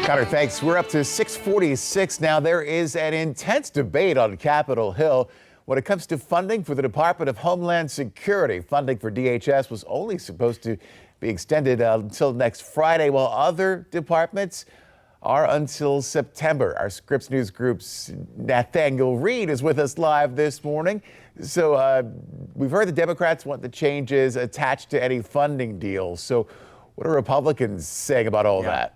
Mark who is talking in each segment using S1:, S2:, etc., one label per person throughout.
S1: Connor, thanks. We're up to 646 now. There is an intense debate on Capitol Hill when it comes to funding for the Department of Homeland Security. Funding for DHS was only supposed to be extended until next Friday, while other departments are until September. Our Scripps News Group's Nathaniel Reed is with us live this morning. So we've heard the Democrats want the changes attached to any funding deals. So what are Republicans saying about all that?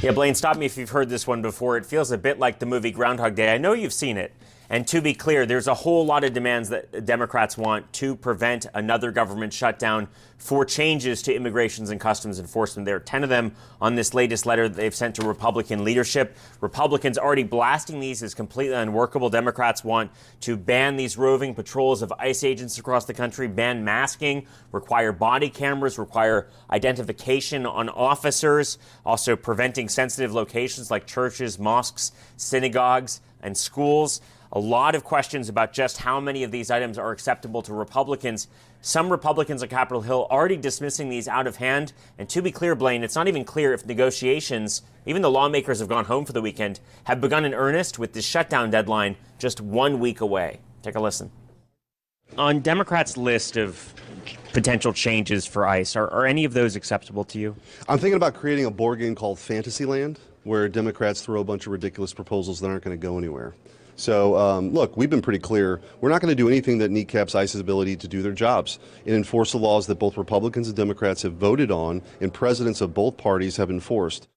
S2: Yeah, Blaine, stop me if you've heard this one before. It feels a bit like the movie Groundhog Day. I know you've seen it. And to be clear, there's a whole lot of demands that Democrats want to prevent another government shutdown for changes to immigrations and customs enforcement. There are 10 of them on this latest letter that they've sent to Republican leadership. Republicans already blasting these as completely unworkable. Democrats want to ban these roving patrols of ICE agents across the country, ban masking, require body cameras, require identification on officers, also preventing sensitive locations like churches, mosques, synagogues, and schools. A lot of questions about just how many of these items are acceptable to Republicans. Some Republicans on Capitol Hill already dismissing these out of hand. And to be clear, Blaine, it's not even clear if negotiations, even the lawmakers have gone home for the weekend, have begun in earnest with this shutdown deadline just 1 week away. Take a listen. On Democrats' list of potential changes for ICE, are any of those acceptable to you?
S3: I'm thinking about creating a board game called Fantasyland, where Democrats throw a bunch of ridiculous proposals that aren't going to go anywhere. So, look, we've been pretty clear. We're not going to do anything that kneecaps ICE's ability to do their jobs and enforce the laws that both Republicans and Democrats have voted on and presidents of both parties have enforced.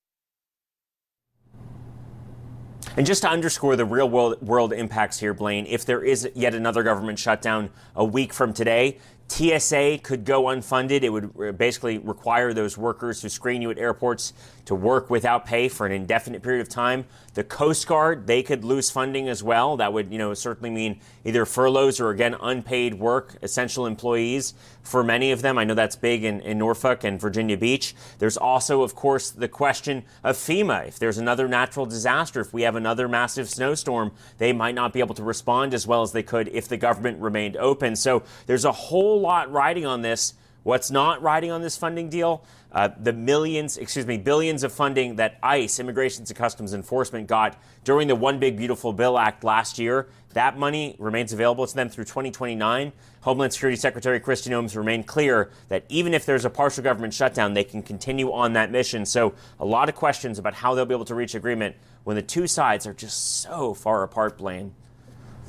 S2: And just to underscore the real world impacts here, Blaine, if there is yet another government shutdown a week from today, TSA could go unfunded. It would basically require those workers who screen you at airports to work without pay for an indefinite period of time. The Coast Guard, they could lose funding as well. That would, certainly mean either furloughs or, again, unpaid work, essential employees for many of them. I know that's big in Norfolk and Virginia Beach. There's also, of course, the question of FEMA. If there's another natural disaster, if we have another massive snowstorm, they might not be able to respond as well as they could if the government remained open. So there's a whole lot riding on this. What's not riding on this funding deal? The billions of funding that ICE, Immigration and Customs Enforcement, got during the One Big Beautiful Bill Act last year. That money remains available to them through 2029. Homeland Security Secretary Kristi Noem remained clear that even if there's a partial government shutdown, they can continue on that mission. So a lot of questions about how they'll be able to reach agreement when the two sides are just so far apart, Blaine.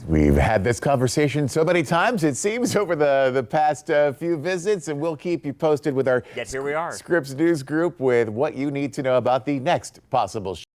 S1: We've had this conversation so many times, it seems, over the past few visits, and we'll keep you posted with our
S2: Yet here we are.
S1: Scripps News Group with what you need to know about the next possible